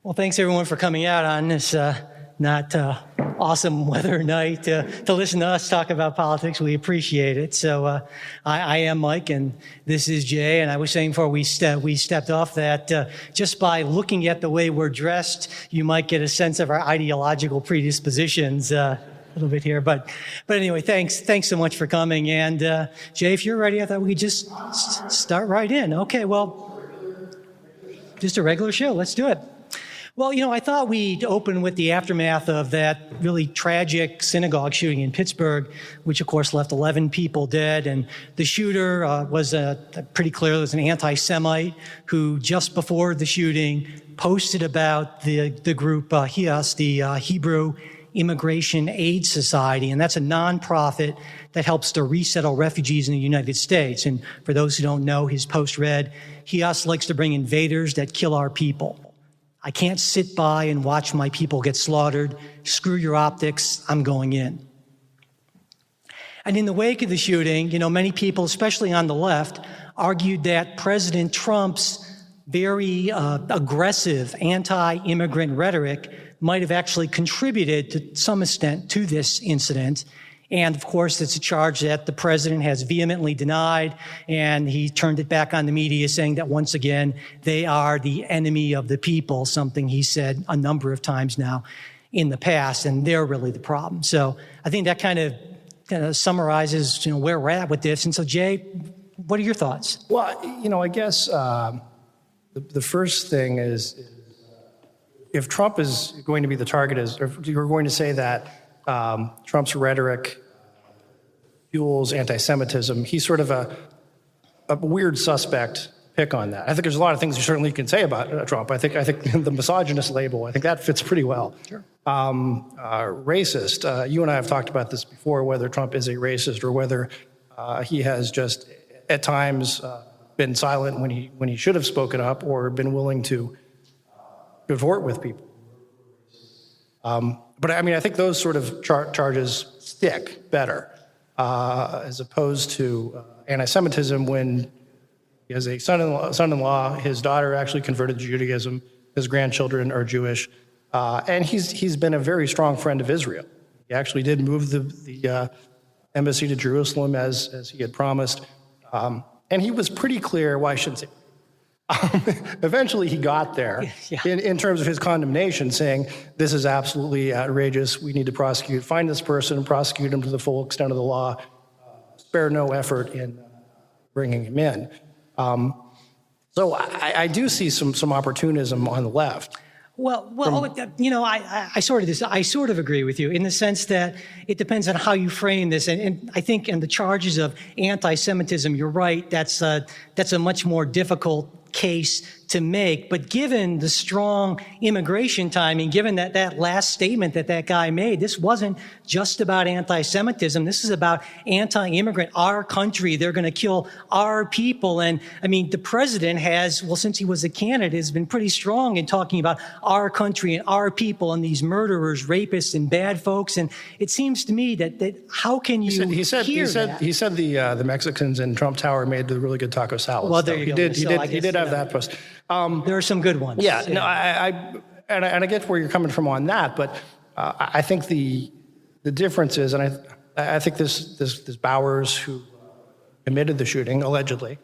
Well, thanks everyone for coming out on this not awesome weather night to listen to us talk about politics. We appreciate it. So I am Mike, and this is Jay. And I was saying before we stepped off that just by looking at the way we're dressed, you might get a sense of our ideological predispositions. A little bit here, but anyway, thanks so much for coming. And Jay, if you're ready, I thought we could just start right in. Okay, well, just a regular show. Let's do it. Well, I thought we'd open with the aftermath of that really tragic synagogue shooting in Pittsburgh, which of course left 11 people dead. And the shooter was pretty clearly was an anti-Semite who just before the shooting posted about the group HIAS, the Hebrew Immigration Aid Society, and that's a nonprofit that helps to resettle refugees in the United States. And for those who don't know, his post read, HIAS likes to bring invaders that kill our people. I can't sit by and watch my people get slaughtered. Screw your optics, I'm going in. And in the wake of the shooting, many people, especially on the left, argued that President Trump's very aggressive anti-immigrant rhetoric might have actually contributed to some extent to this incident. And of course, it's a charge that the president has vehemently denied, and he turned it back on the media, saying that once again, they are the enemy of the people, something he said a number of times now in the past, and they're really the problem. So I think that kind of summarizes, where we're at with this. And so, Jay, what are your thoughts? Well, I guess the first thing is if Trump is going to be the target, or if you're going to say that Trump's rhetoric fuels anti-Semitism, he's sort of a weird suspect pick on that. I think there's a lot of things you certainly can say about Trump. I think the misogynist label, I think that fits pretty well. Sure. Racist. You and I have talked about this before, whether Trump is a racist or whether he has just at times been silent when he should have spoken up or been willing to cavort with people. But I think those sort of charges stick better as opposed to anti-Semitism when he has a son-in-law, his daughter actually converted to Judaism, his grandchildren are Jewish, and he's been a very strong friend of Israel. He actually did move the embassy to Jerusalem as he had promised, and he was pretty clear, well, I shouldn't say, eventually he got there in terms of his condemnation, saying this is absolutely outrageous, we need to find this person, prosecute him to the full extent of the law, spare no effort in bringing him in. So I do see some opportunism on the left. Well, I sort of agree with you in the sense that it depends on how you frame this, and I think in the charges of anti-Semitism, you're right. That's a much more difficult case to make, but given the strong immigration timing, given that last statement that guy made, this wasn't just about anti-Semitism. This is about anti-immigrant, our country. They're going to kill our people. And the president has, since he was a candidate, has been pretty strong in talking about our country and our people and these murderers, rapists, and bad folks. And it seems to me that how can you He said the Mexicans in Trump Tower made the really good taco salad. Well, there you go. He did have that post. There are some good ones. Yeah, no, I get where you're coming from on that, but I think the difference is, and I think this Bowers who committed the shooting allegedly,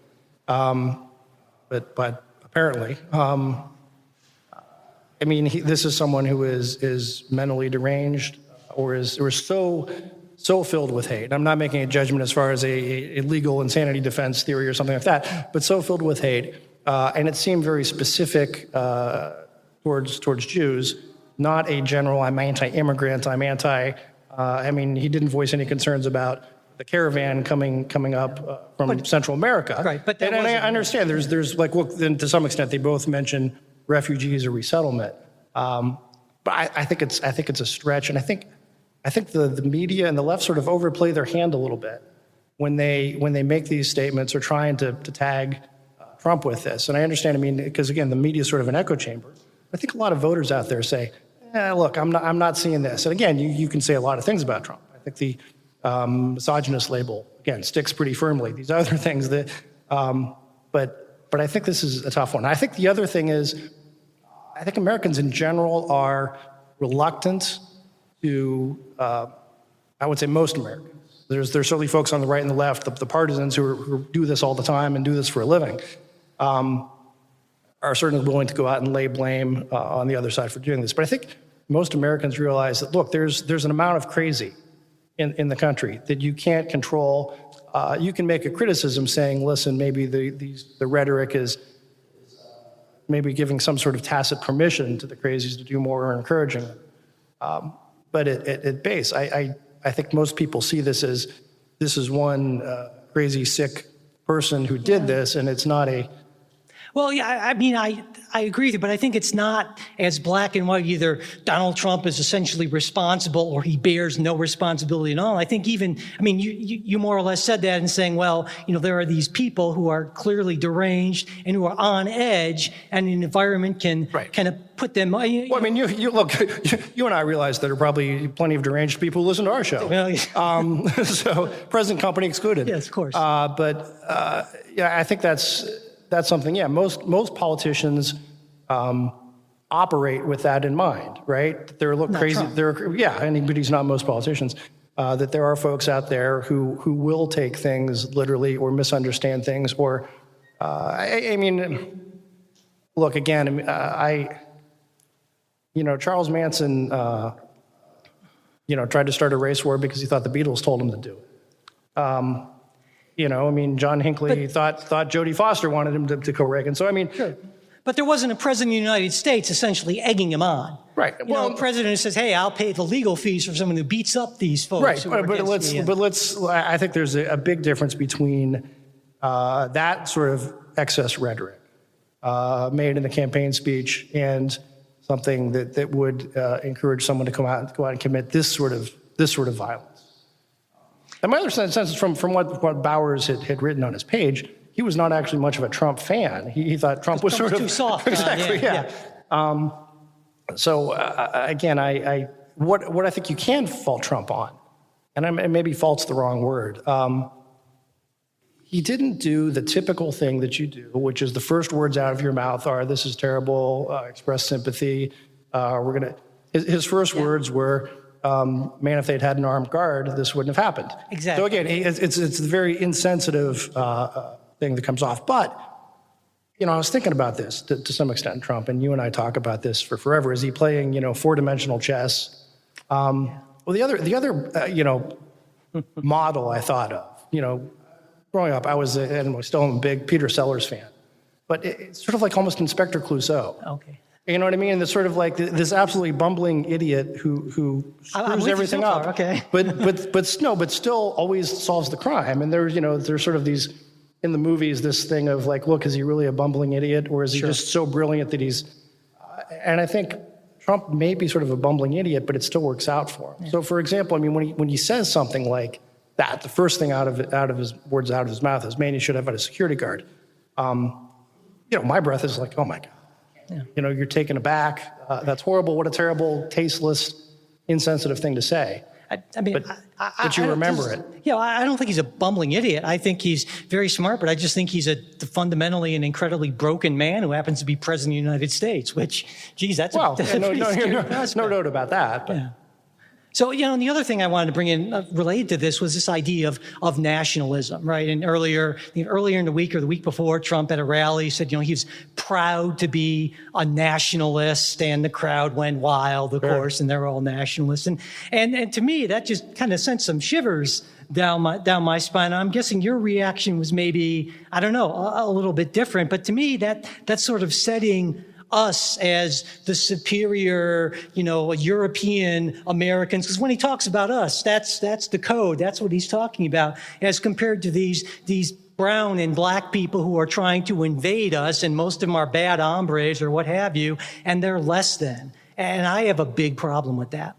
but apparently, this is someone who is mentally deranged or is so filled with hate. I'm not making a judgment as far as a legal insanity defense theory or something like that, but so filled with hate. And it seemed very specific towards Jews, not a general, I'm anti-immigrant, I'm anti, he didn't voice any concerns about the caravan coming up from Central America. Right, but and I understand there's then to some extent they both mention refugees or resettlement. But I think it's a stretch, and I think the media and the left sort of overplay their hand a little bit when they make these statements or trying to tag Trump with this. And I understand, because again, the media is sort of an echo chamber. I think a lot of voters out there say, look, I'm not seeing this. And again, you can say a lot of things about Trump. I think the misogynist label, again, sticks pretty firmly. These other things but I think this is a tough one. I think the other thing is, I think Americans in general are reluctant to, I would say most Americans. There's certainly folks on the right and the left, the partisans who do this all the time and do this for a living, are certainly willing to go out and lay blame on the other side for doing this. But I think most Americans realize that, look, there's an amount of crazy in the country that you can't control. You can make a criticism saying, listen, maybe the rhetoric is maybe giving some sort of tacit permission to the crazies to do more or encouraging them. But at base, I think most people see this is one crazy, sick person who did this, and it's not a... Well, yeah, I mean, I agree with you, but I think it's not as black and white. Either Donald Trump is essentially responsible or he bears no responsibility at all. I think you more or less said that in saying, well, there are these people who are clearly deranged and who are on edge, and an environment can kind of put them... Well, I mean, you look, you and I realize there are probably plenty of deranged people who listen to our show. Well, So present company excluded. Yes, of course. But I think that's something, most politicians operate with that in mind, right? That they're crazy. Anybody's not most politicians. That there are folks out there who will take things literally or misunderstand things, or I mean, look again. Charles Manson, tried to start a race war because he thought the Beatles told him to do it. John Hinckley thought Jodie Foster wanted him to co-Reagan. So, Sure. But there wasn't a president of the United States essentially egging him on. Right. A president who says, hey, I'll pay the legal fees for someone who beats up these folks. Right. I think there's a big difference between that sort of excess rhetoric made in the campaign speech and something that would encourage someone to go out and commit this sort of violence. And my other sense is from what Bowers had written on his page, he was not actually much of a Trump fan. He thought Trump was sort of too soft. Exactly, yeah. So again, what I think you can fault Trump on, and maybe fault's the wrong word. He didn't do the typical thing that you do, which is the first words out of your mouth are, "This is terrible." Express sympathy. His first words were, man, if they'd had an armed guard, this wouldn't have happened. Exactly. So again, it's a very insensitive thing that comes off. But, I was thinking about this to some extent, Trump, and you and I talk about this for forever. Is he playing, four-dimensional chess? Well, the other model I thought of, growing up, I was, and I still am a big Peter Sellers fan. But it's sort of like almost Inspector Clouseau. Okay. You know what I mean? And it's sort of like this absolutely bumbling idiot who screws everything up. Okay. but still always solves the crime. And there's sort of these in the movies, this thing of like, look, is he really a bumbling idiot, or is he just so brilliant that he's? And I think Trump may be sort of a bumbling idiot, but it still works out for him. Yeah. So, for example, when he says something like that, the first thing out of his mouth is, "Man, you should have had a security guard." My breath is like, "Oh my God." Yeah. You're taken aback. That's horrible. What a terrible, tasteless, insensitive thing to say. But you remember it. Yeah, I don't think he's a bumbling idiot. I think he's very smart, but I just think he's fundamentally an incredibly broken man who happens to be president of the United States, which, geez, that's no doubt about that. But. Yeah. So, and the other thing I wanted to bring in related to this was this idea of nationalism, right? And earlier in the week or the week before, Trump at a rally said, he was proud to be a nationalist, and the crowd went wild, of course, and they're all nationalists. And to me, that just kind of sent some shivers down my spine. I'm guessing your reaction was maybe, I don't know, a little bit different. But to me, that's sort of setting us as the superior, European Americans, because when he talks about us, that's the code. That's what he's talking about, as compared to these brown and black people who are trying to invade us, and most of them are bad hombres or what have you, and they're less than. And I have a big problem with that.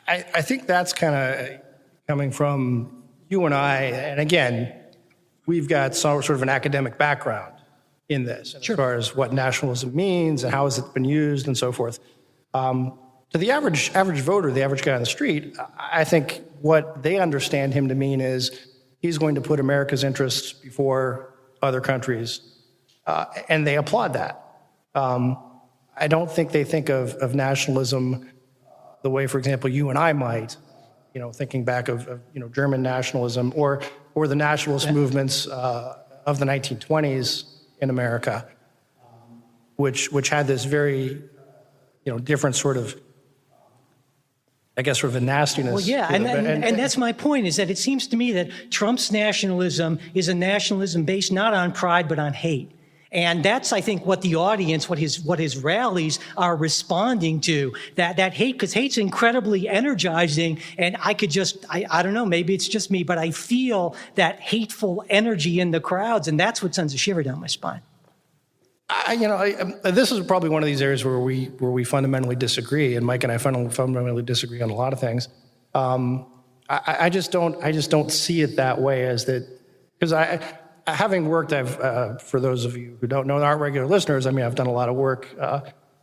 I think that's kind of coming from you and I, and again, we've got sort of an academic background in this, as far as what nationalism means and how has it been used and so forth. To the average voter, the average guy on the street, I think what they understand him to mean is he's going to put America's interests before other countries, and they applaud that. I don't think they think of nationalism the way, for example, you and I might, thinking back of German nationalism or the nationalist movements of the 1920s in America, which had this very, different sort of, I guess, sort of a nastiness. Well, yeah, and that's my point, is that it seems to me that Trump's nationalism is a nationalism based not on pride, but on hate. And that's, I think, what the audience, what his rallies are responding to, that hate, because hate's incredibly energizing. And I don't know, maybe it's just me, but I feel that hateful energy in the crowds, and that's what sends a shiver down my spine. This is probably one of these areas where we fundamentally disagree, and Mike and I fundamentally disagree on a lot of things. I just don't see it that way, as that, because having worked, for those of you who don't know, aren't regular listeners, I've done a lot of work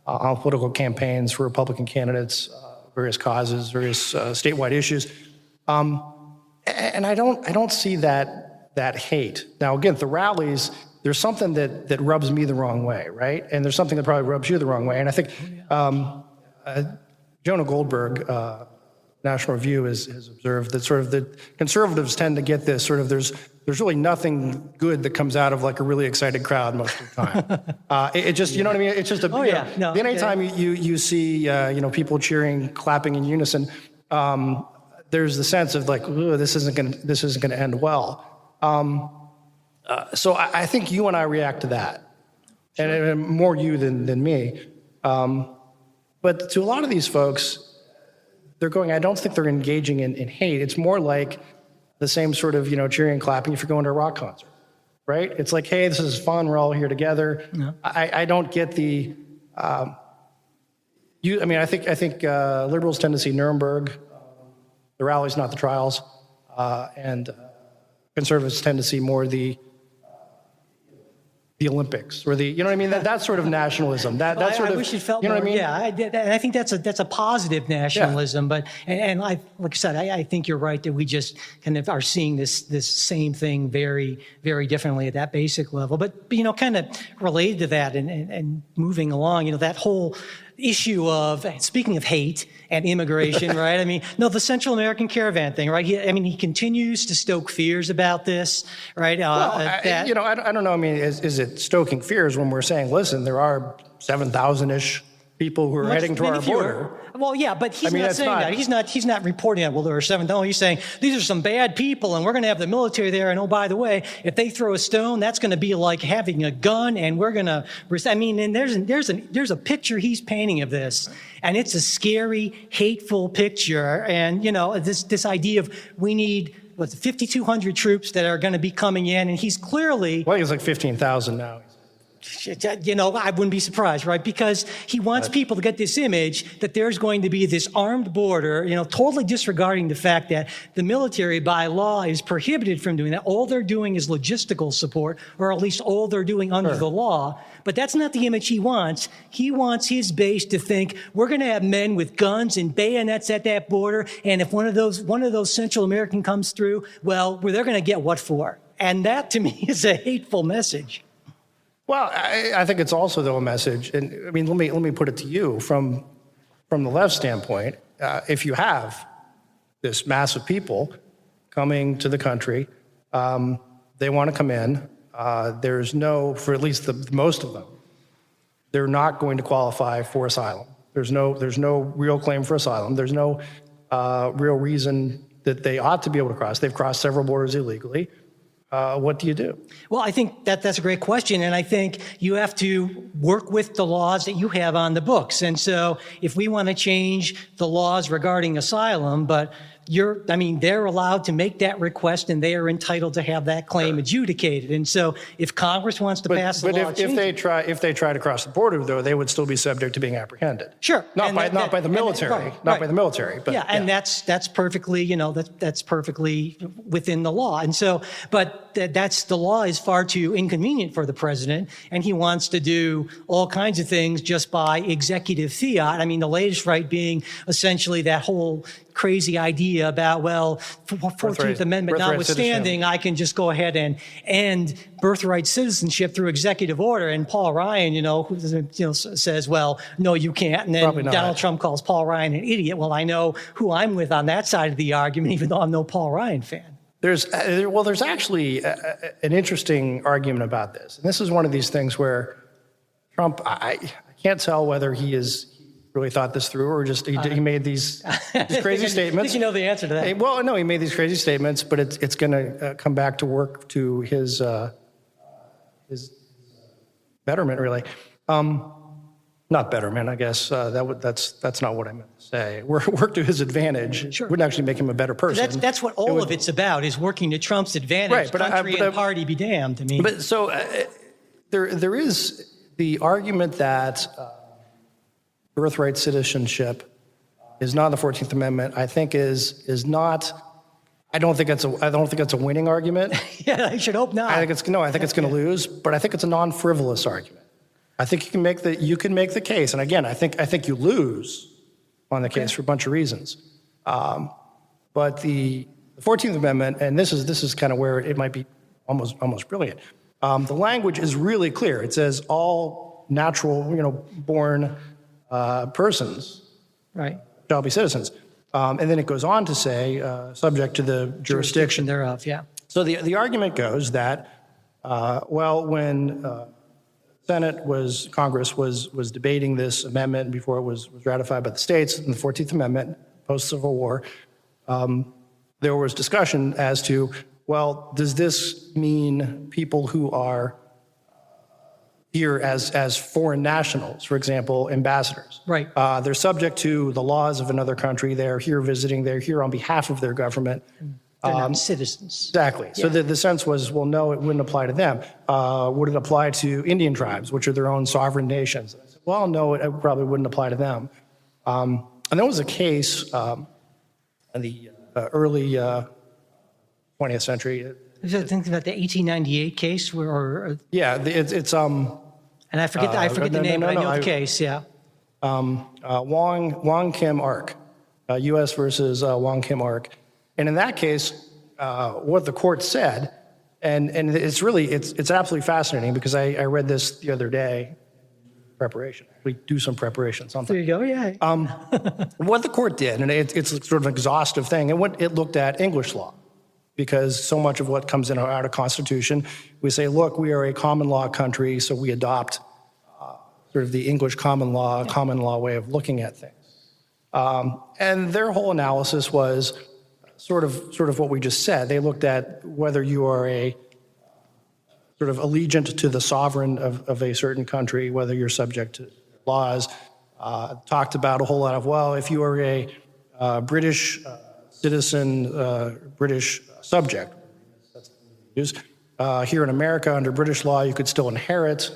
on political campaigns for Republican candidates, various causes, various statewide issues, and I don't see that hate. Now, again, the rallies, there's something that rubs me the wrong way, right? And there's something that probably rubs you the wrong way. And I think Jonah Goldberg, National Review, has observed that sort of the conservatives tend to get this sort of there's really nothing good that comes out of like a really excited crowd most of the time. It just, you know what I mean? It's just anytime you see people cheering, clapping in unison, there's the sense of like, this isn't going to end well. So I think you and I react to that, sure. And more you than me. But to a lot of these folks, they're going, I don't think they're engaging in hate. It's more like the same sort of, cheering and clapping if you're going to a rock concert, right? It's like, hey, this is fun. We're all here together. Yeah. I don't get the, I think liberals tend to see Nuremberg, the rallies, not the trials. And conservatives tend to see more the Olympics or that sort of nationalism. I wish it felt more. Yeah, and I think that's a positive nationalism. Yeah. But and like I said, I think you're right that we just kind of are seeing this same thing very, very differently at that basic level. But kind of related to that and moving along, that whole issue of, speaking of hate and immigration, right? The Central American caravan thing, right? He continues to stoke fears about this, right? I don't know. Is it stoking fears when we're saying, listen, there are 7,000-ish people who are heading to our border? Well, yeah, but he's not saying that. He's not reporting that, well, there are 7,000. He's saying these are some bad people, and we're going to have the military there. And, oh, by the way, if they throw a stone, that's going to be like having a gun, and we're going to and there's a picture he's painting of this, and it's a scary, hateful picture. And, this idea of we need 5,200 troops that are going to be coming in, and he's clearly... Well, he's like 15,000 now. I wouldn't be surprised, right? Because he wants people to get this image that there's going to be this armed border, totally disregarding the fact that the military by law is prohibited from doing that. All they're doing is logistical support, or at least all they're doing under the law. But that's not the image he wants. He wants his base to think we're going to have men with guns and bayonets at that border. And if one of those Central American comes through, well, they're going to get what for? And that to me is a hateful message. Well, I think it's also, though, a message, and let me put it to you from the left standpoint. If you have this mass of people coming to the country, they want to come in. There's for at least most of them, they're not going to qualify for asylum. There's no real claim for asylum. There's no real reason that they ought to be able to cross. They've crossed several borders illegally. What do you do? Well, I think that's a great question. And I think you have to work with the laws that you have on the books. And so if we want to change the laws regarding asylum, but they're allowed to make that request, and they are entitled to have that claim adjudicated. And so if Congress wants to pass the law... But if they try to cross the border, though, they would still be subject to being apprehended. Sure. Not by the military. By the military. But, and that's perfectly, that's perfectly within the law. And so, but the law is far too inconvenient for the president, and he wants to do all kinds of things just by executive fiat. The latest, right, being essentially that whole crazy idea idea about, well, 14th Amendment birthright notwithstanding, I can just go ahead and end birthright citizenship through executive order. And Paul Ryan, says, well, no, you can't. And then Donald Trump calls Paul Ryan an idiot. Well, I know who I'm with on that side of the argument, even though I'm no Paul Ryan fan. There's actually an interesting argument about this. And this is one of these things where Trump, I can't tell whether he really thought this through or just he made these crazy statements. I think you know the answer to that. Well, no, he made these crazy statements, but it's going to come back to work to his betterment, really. Not betterment, I guess. That's not what I meant to say. Work to his advantage. Sure. Wouldn't actually make him a better person. That's what all of it's about, is working to Trump's advantage. Right, but country and party be damned. I mean, but so there is the argument that birthright citizenship is not the 14th Amendment. I think is not. I don't think it's a winning argument. Yeah, I should hope not. I think it's going to lose, but I think it's a non-frivolous argument. I think you can make the case, and again, I think you lose on the case for a bunch of reasons. But the 14th Amendment, and this is kind of where it might be almost brilliant. The language is really clear. It says all natural, born persons shall be citizens, and then it goes on to say subject to the jurisdiction thereof. Yeah. So the argument goes that when Congress was debating this amendment before it was ratified by the states in the 14th Amendment, post-Civil War, there was discussion as to, well, does this mean people who are here as foreign nationals, for example, ambassadors? Right. They're subject to the laws of another country. They're here visiting. They're here on behalf of their government. They're not citizens. Exactly. Yeah. So the sense was, well, no, it wouldn't apply to them. Would it apply to Indian tribes, which are their own sovereign nations? I said, well, no, it probably wouldn't apply to them. And there was a case in the early 20th century. Is that thinking about the 1898 case where? It's and I forget the name, but I know the case. Yeah. Wong Kim Ark, U.S. versus Wong Kim Ark. And in that case, what the court said, and it's absolutely fascinating because I read this the other day. Preparation. We do some preparation. Something. There you go. Yeah. What the court did, and it's sort of an exhaustive thing, and what it looked at English law, because so much of what comes out of Constitution, we say, look, we are a common law country, so we adopt sort of the English common law way of looking at things. And their whole analysis was sort of what we just said. They looked at whether you are a sort of allegiant to the sovereign of a certain country, whether you're subject to laws. Talked about a whole lot of, well, if you are a British citizen, British subject, that's here in America under British law, you could still inherit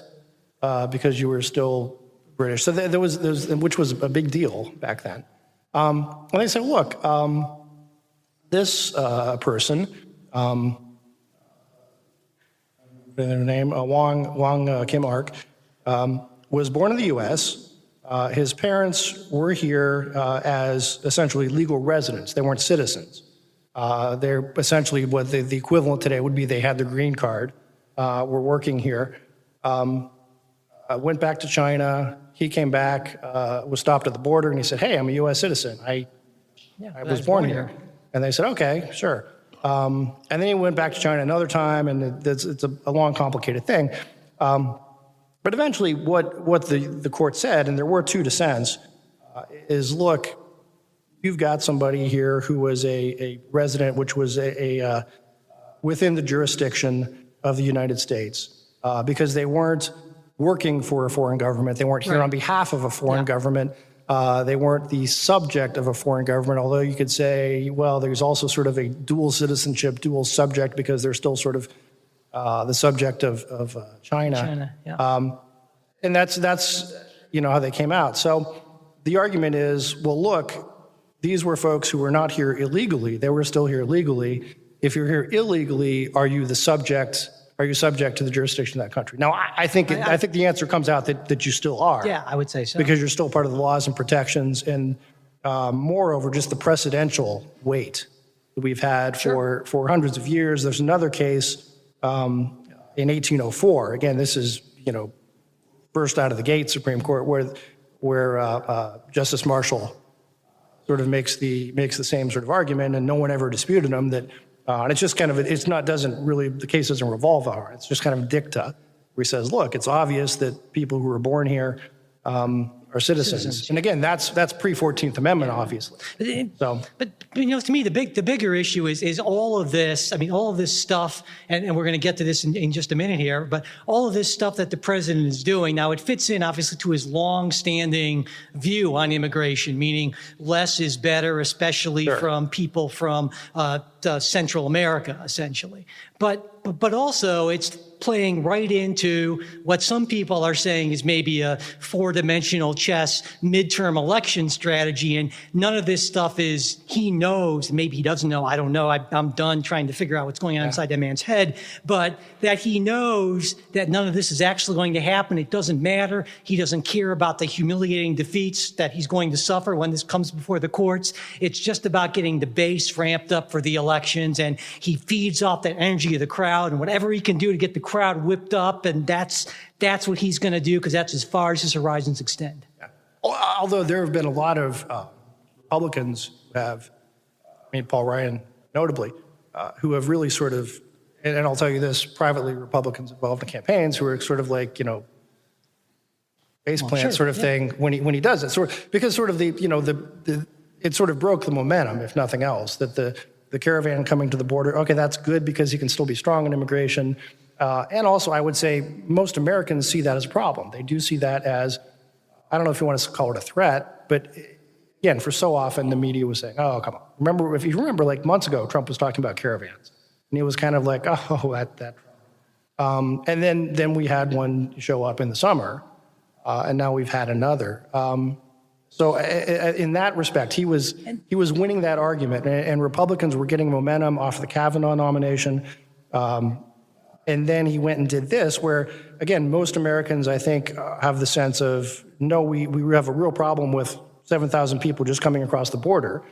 because you were still British. So there was which was a big deal back then. And they said, look, this person, their name, Wong Kim Ark, was born in the U.S. His parents were here as essentially legal residents. They weren't citizens. They're essentially what the equivalent today would be. They had their green card, were working here. Went back to China. He came back, was stopped at the border, and he said, hey, I'm a U.S. citizen. I was born here. And they said, okay, sure. And then he went back to China another time, and it's a long, complicated thing. But eventually what the court said, and there were two dissents, is, look, you've got somebody here who was a resident, which was within the jurisdiction of the United States, because they weren't working for a foreign government. They weren't here on behalf of a foreign government. They weren't the subject of a foreign government, although you could say, well, there's also sort of a dual citizenship, dual subject, because they're still sort of the subject of China. And that's how they came out. So the argument is, well, look, these were folks who were not here illegally. They were still here legally. If you're here illegally, are you subject to the jurisdiction of that country? Now, I think the answer comes out that you still are. Yeah, I would say so. Because you're still part of the laws and protections and moreover, just the precedential weight that we've had for hundreds of years. There's another case in 1804. Again, this is, first out of the gate Supreme Court, where Justice Marshall sort of makes the same sort of argument, and no one ever disputed him. That and it's just kind of the case doesn't revolve on it. It's just kind of dicta, where he says, look, it's obvious that people who were born here are citizens. And again, that's pre-14th Amendment, obviously. But to me, the bigger issue is all of this. I mean, all of this stuff, and we're going to get to this in just a minute here, but all of this stuff that the president is doing, now it fits in, obviously, to his long-standing view on immigration, meaning less is better, especially from people from Central America, essentially. But also, it's playing right into what some people are saying is maybe a four-dimensional chess midterm election strategy, and none of this stuff is he knows, maybe he doesn't know, I don't know, I'm done trying to figure out what's going on inside that man's head, but that he knows that none of this is actually going to happen. It doesn't matter. He doesn't care about the humiliating defeats that he's going to suffer when this comes before the courts. It's just about getting the base ramped up for the elections, and he feeds off that energy of the crowd, and whatever he can do to get the crowd whipped up, and that's what he's going to do, because that's as far as his horizons extend. Yeah. Although there have been a lot of Republicans who have, Paul Ryan notably, who have really sort of, and I'll tell you this, privately, Republicans involved in campaigns who are sort of like, base plant sort of thing when he does it. Because sort of it sort of broke the momentum, if nothing else, that the caravan coming to the border, okay, that's good because he can still be strong in immigration. And also, I would say most Americans see that as a problem. They do see that as, I don't know if you want to call it a threat, but again, for so often the media was saying, oh, come on. If you remember, like months ago, Trump was talking about caravans. And he was kind of like, oh, that. And then we had one show up in the summer, and now we've had another. So in that respect, he was winning that argument, and Republicans were getting momentum off the Kavanaugh nomination. And then he went and did this, where, again, most Americans, I think, have the sense of, no, we have a real problem with 7,000 people just coming across the border.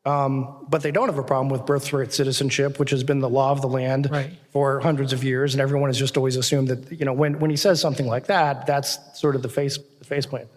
But they don't have a problem with birthright citizenship, which has been the law of the land for hundreds of years. And everyone has just always assumed that, when he says something like that, that's sort of the faceplant.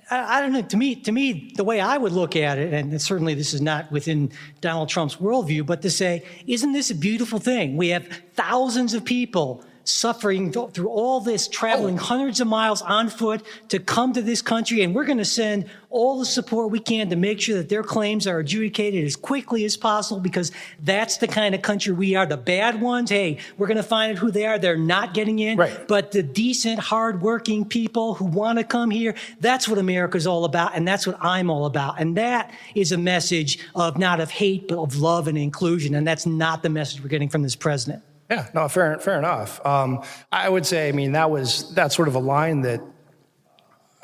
I don't know. To me, the way I would look at it, and certainly this is not within Donald Trump's worldview, but to say, isn't this a beautiful thing? We have thousands of people suffering through all this, traveling hundreds of miles on foot to come to this country, and we're going to send all the support we can to make sure that their claims are adjudicated as quickly as possible, because that's the kind of country we are. The bad ones, hey, we're going to find out who they are. They're not getting in. Right. But the decent, hardworking people who want to come here, that's what America's all about, and that's what I'm all about. And that is a message of not of hate, but of love and inclusion, and that's not the message we're getting from this president. Yeah, no, fair enough. I would say, that's sort of a line that,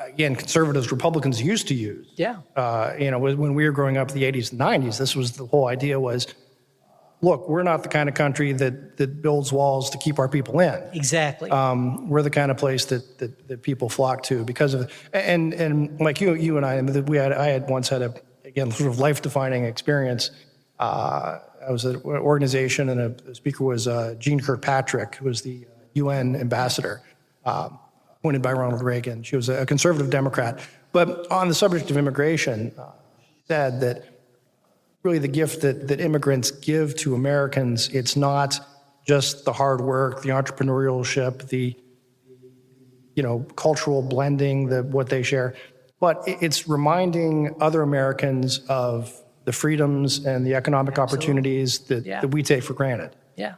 again, conservatives, Republicans used to use. Yeah. When we were growing up in the 80s and 90s, this was the whole idea was, look, we're not the kind of country that builds walls to keep our people in. Exactly. We're the kind of place that people flock to because of, and like you and I had once had a sort of life-defining experience. I was at an organization, and the speaker was Jean Kirkpatrick, who was the UN ambassador, appointed by Ronald Reagan. She was a conservative Democrat. But on the subject of immigration, she said that really the gift that immigrants give to Americans, it's not just the hard work, the entrepreneurship, the cultural blending, what they share, but it's reminding other Americans of the freedoms and the economic opportunities that we take for granted. Yeah.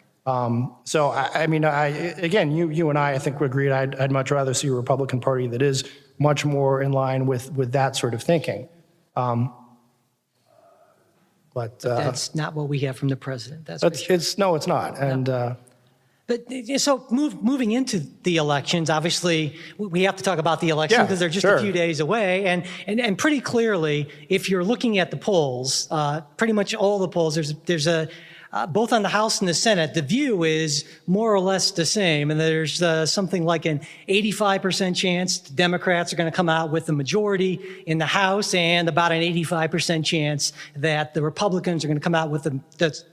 So, again, you and I think we agreed I'd much rather see a Republican Party that is much more in line with that sort of thinking. But that's not what we have from the president. That's for sure. It's not. And but so moving into the elections, obviously we have to talk about the election because they're just a few days away, and pretty clearly, if you're looking at the polls, pretty much all the polls, there's a both on the House and the Senate, the view is more or less the same. And there's something like an 85% chance Democrats are going to come out with the majority in the House, and about an 85% chance that the Republicans are going to come out with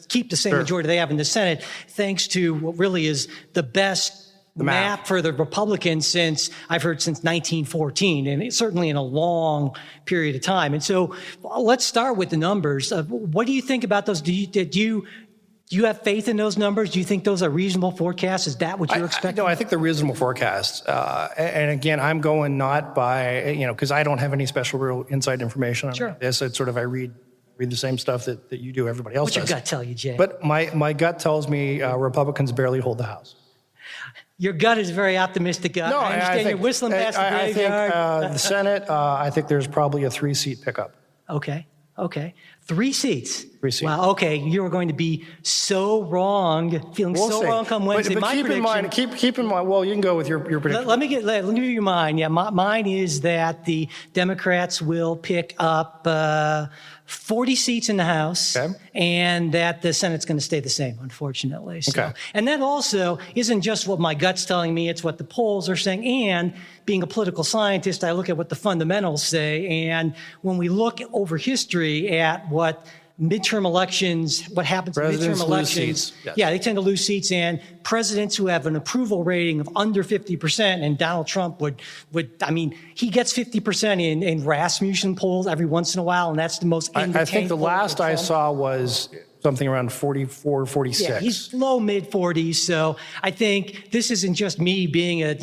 keep the same majority they have in the Senate, thanks to what really is the best map for the Republicans since 1914, and it's certainly in a long period of time. And so let's start with the numbers. What do you think about those? Do you have faith in those numbers? Do you think those are reasonable forecasts? Is that what you're expecting? No, I think they're reasonable forecasts. And again, I'm going not by, because I don't have any special real inside information on this. It's sort of, I read the same stuff that you do, everybody else does. What's your gut tell you, Jay? But my gut tells me Republicans barely hold the House. Your gut is very optimistic. No, I understand you're whistling past the graveyard. I think the Senate, I think there's probably a 3-seat pickup. Okay. 3 seats. 3 seats. Wow. Okay. You are going to be so wrong, We'll see. wrong come Wednesday. But keep in mind. Well, you can go with your prediction. Let me give you mine. Yeah, mine is that the Democrats will pick up 40 seats in the House, and that the Senate's going to stay the same, unfortunately. So, and that also isn't just what my gut's telling me, it's what the polls are saying. And being a political scientist, I look at what the fundamentals say. And when we look over history at what midterm elections, what happens in midterm elections. Yeah, they tend to lose seats, and presidents who have an approval rating of under 50%, and Donald Trump he gets 50% in Rasmussen polls every once in a while, and that's the most I think the last I saw was something around 44, 46. Yeah, he's low mid 40s. So I think this isn't just me being a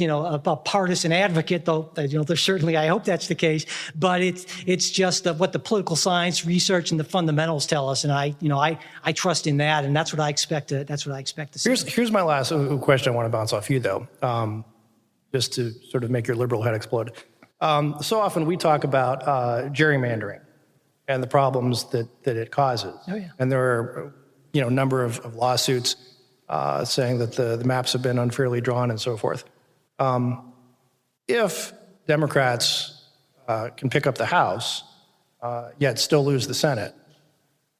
partisan advocate, though there's certainly, I hope that's the case, but it's just what the political science research and the fundamentals tell us, and I trust in that, and that's what I expect to see. Here's my last question I want to bounce off you, though, just to sort of make your liberal head explode. So often we talk about gerrymandering and the problems that it causes. Oh, yeah. And there are, a number of lawsuits saying that the maps have been unfairly drawn and so forth. If Democrats can pick up the House, yet still lose the Senate,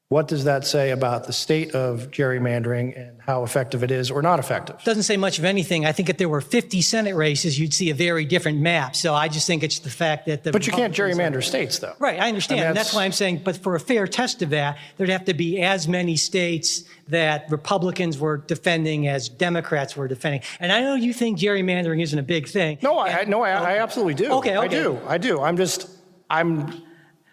what does that say about the state of gerrymandering and how effective it is or not effective? Doesn't say much of anything. I think if there were 50 Senate races, you'd see a very different map. So I just think it's the fact that But you can't gerrymander states, though. Right, I understand. And that's why I'm saying, but for a fair test of that, there'd have to be as many states that Republicans were defending as Democrats were defending. And I know you think gerrymandering isn't a big thing. No, I absolutely do. Okay. I do.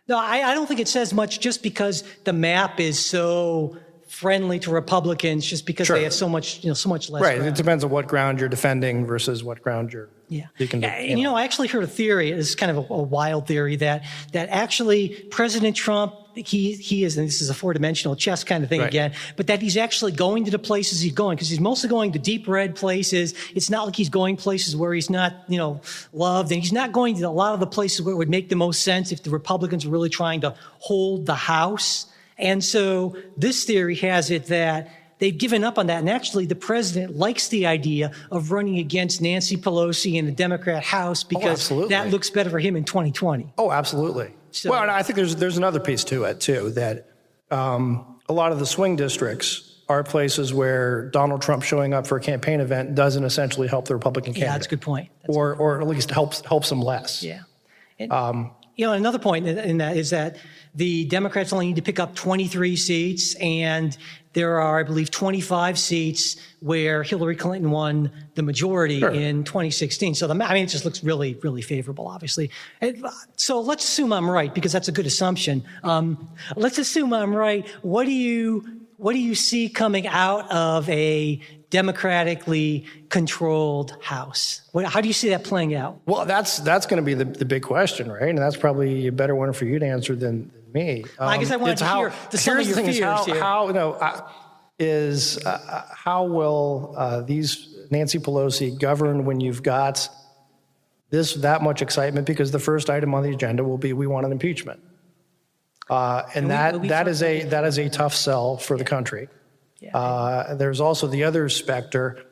No, I don't think it says much just because the map is so friendly to Republicans, just because they have so much less. Right. ground. It depends on what ground you're defending versus what ground you're seeking to. And I actually heard a theory. It's kind of a wild theory that actually President Trump, he is, and this is a four-dimensional chess kind of thing again, but that he's actually going to the places he's going, because he's mostly going to deep red places. It's not like he's going places where he's not, loved, and he's not going to a lot of the places where it would make the most sense if the Republicans were really trying to hold the House. And so this theory has it that they've given up on that. And actually, the president likes the idea of running against Nancy Pelosi in the Democrat House because that looks better for him in 2020. Oh, absolutely. So, well, and I think there's another piece to it, too, that a lot of the swing districts are places where Donald Trump showing up for a campaign event doesn't essentially help the Republican candidate. Yeah, that's a good point. Or at least helps them less. Yeah. And, another point in that is that the Democrats only need to pick up 23 seats, and there are, I believe, 25 seats where Hillary Clinton won the majority in 2016. So, it just looks really, really favorable, obviously. So let's assume I'm right, because that's a good assumption. Let's assume I'm right. What do you see coming out of a democratically controlled House? How do you see that playing out? Well, that's going to be the big question, right? And that's probably a better one for you to answer than me. I guess I wanted to hear some of your fears here. How will these Nancy Pelosi govern when you've got that much excitement? Because the first item on the agenda will be, we want an impeachment. That is a tough sell for the country. Yeah. There's also the other specter.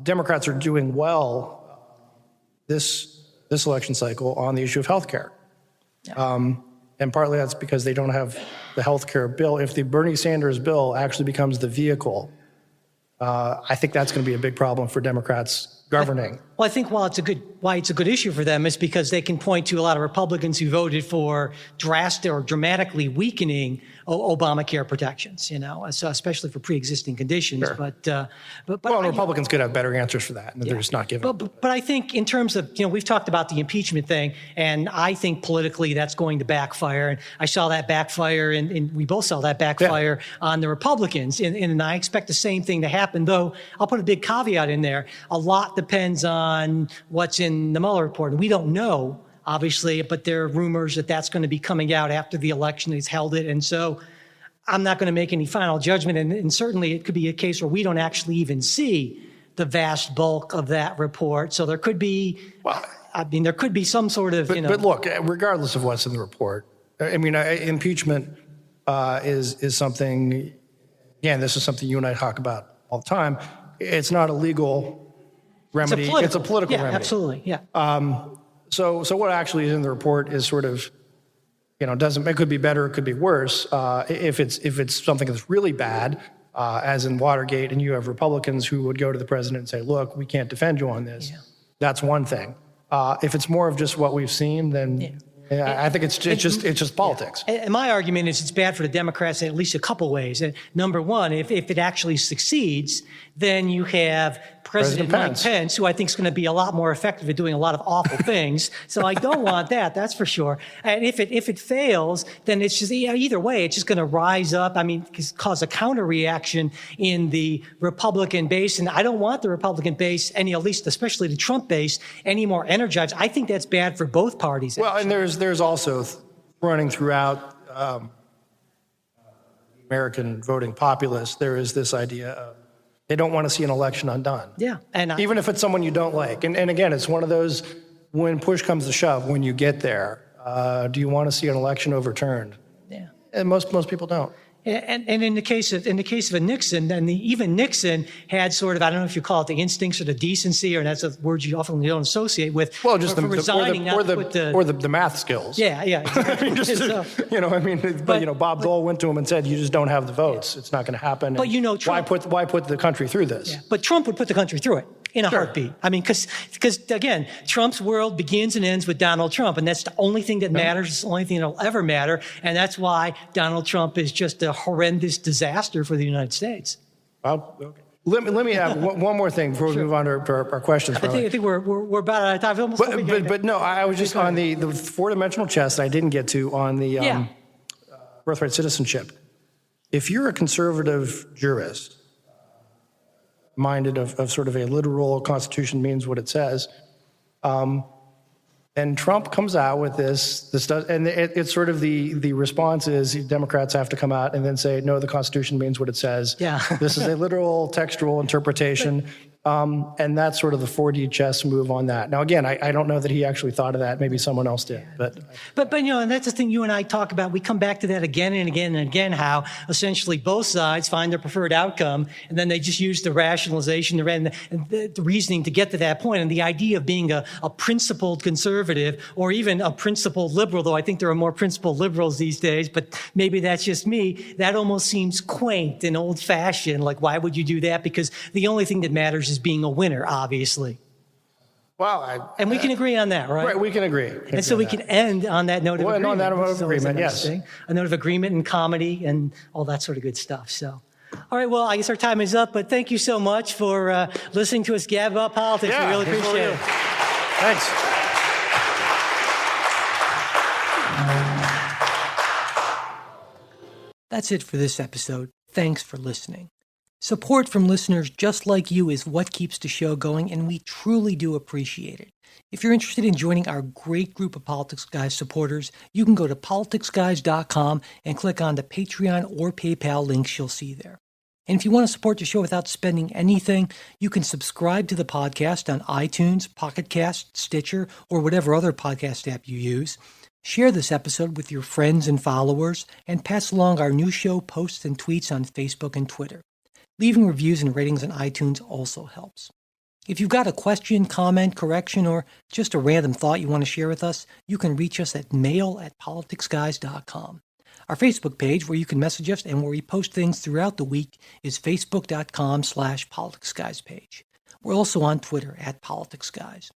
Democrats are doing well this election cycle on the issue of health care. Yeah. And partly that's because they don't have the health care bill. If the Bernie Sanders bill actually becomes the vehicle, I think that's going to be a big problem for Democrats governing. Well, I think why it's a good issue for them is because they can point to a lot of Republicans who voted for drastic or dramatically weakening Obamacare protections, so especially for pre-existing conditions. Sure. But Republicans could have better answers for that, and they're just not giving. But I think in terms of, we've talked about the impeachment thing, and I think politically that's going to backfire. And I saw that backfire, and we both saw that backfire on the Republicans. And I expect the same thing to happen, though I'll put a big caveat in there. A lot depends on what's in the Mueller report. We don't know, obviously, but there are rumors that that's going to be coming out after the election. He's held it. And so I'm not going to make any final judgment. And certainly it could be a case where we don't actually even see the vast bulk of that report. So there could be, there could be some sort of, But look, regardless of what's in the report, impeachment is something, again, this is something you and I talk about all the time. It's not a legal remedy. It's a political remedy. Absolutely. Yeah. So what actually is in the report is sort of, it could be better, it could be worse. If it's something that's really bad, as in Watergate, and you have Republicans who would go to the president and say, look, we can't defend you on this. Yeah. That's one thing. If it's more of just what we've seen, then I think it's just politics. And my argument is it's bad for the Democrats in at least a couple ways. Number one, if it actually succeeds, then you have President Mike Pence, who I think is going to be a lot more effective at doing a lot of awful things. So I don't want that, that's for sure. And if it fails, then it's just, either way, it's just going to rise up. Cause a counter reaction in the Republican base. And I don't want the Republican base, at least especially the Trump base, any more energized. I think that's bad for both parties. Well, and there's also running throughout the American voting populace, there is this idea of they don't want to see an election undone. Yeah. Even if it's someone you don't like. And again, it's one of those, when push comes to shove, when you get there, do you want to see an election overturned? Yeah. And most people don't. And in the case of a Nixon, and even Nixon had sort of, I don't know if you call it the instincts or the decency, or that's a word you often don't associate with. Well, just resigning, the math skills. Yeah. Exactly. Bob Dole went to him and said, "You just don't have the votes. It's not going to happen." But Trump, why put the country through this? Yeah, but Trump would put the country through it. In a heartbeat. Because again, Trump's world begins and ends with Donald Trump, and that's the only thing that matters. It's the only thing that'll ever matter, and that's why Donald Trump is just a horrendous disaster for the United States. Well, okay. Let me add one more thing before we move on to our questions. I think we're about out of time. But no, I was just on the four-dimensional chess that I didn't get to on the birthright citizenship. If you're a conservative jurist, minded of sort of a literal Constitution means what it says, and Trump comes out with this does, and it's sort of the response is Democrats have to come out and then say, no, the Constitution means what it says. Yeah. This is a literal textual interpretation. And that's sort of the 4D chess move on that. Now, again, I don't know that he actually thought of that. Maybe someone else did. But and that's the thing you and I talk about. We come back to that again and again and again, how essentially both sides find their preferred outcome, and then they just use the rationalization and the reasoning to get to that point. And the idea of being a principled conservative or even a principled liberal, though I think there are more principled liberals these days, but maybe that's just me, that almost seems quaint and old-fashioned. Like, why would you do that? Because the only thing that matters is being a winner, obviously. Well, and we can agree on that, right? Right, we can agree. And so we can end on that note of agreement. On that note of agreement, yes. A note of agreement and comedy and all that sort of good stuff. So, all right, well, I guess our time is up, but thank you so much for listening to us gab about politics. Yeah, we really appreciate it. Thanks. That's it for this episode. Thanks for listening. Support from listeners just like you is what keeps the show going, and we truly do appreciate it. If you're interested in joining our great group of Politics Guys supporters, you can go to politicsguys.com and click on the Patreon or PayPal links you'll see there. And if you want to support the show without spending anything, you can subscribe to the podcast on iTunes, Pocket Cast, Stitcher, or whatever other podcast app you use. Share this episode with your friends and followers, and pass along our new show posts and tweets on Facebook and Twitter. Leaving reviews and ratings on iTunes also helps. If you've got a question, comment, correction, or just a random thought you want to share with us, you can reach us at mail@politicsguys.com. Our Facebook page, where you can message us and where we post things throughout the week, is facebook.com/politicsguyspage. We're also on Twitter @politicsguys.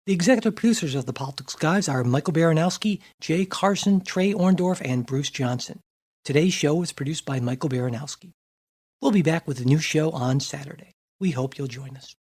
The executive producers of the Politics Guys are Michael Baranowski, Jay Carson, Trey Orndorff, and Bruce Johnson. Today's show was produced by Michael Baranowski. We'll be back with a new show on Saturday. We hope you'll join us.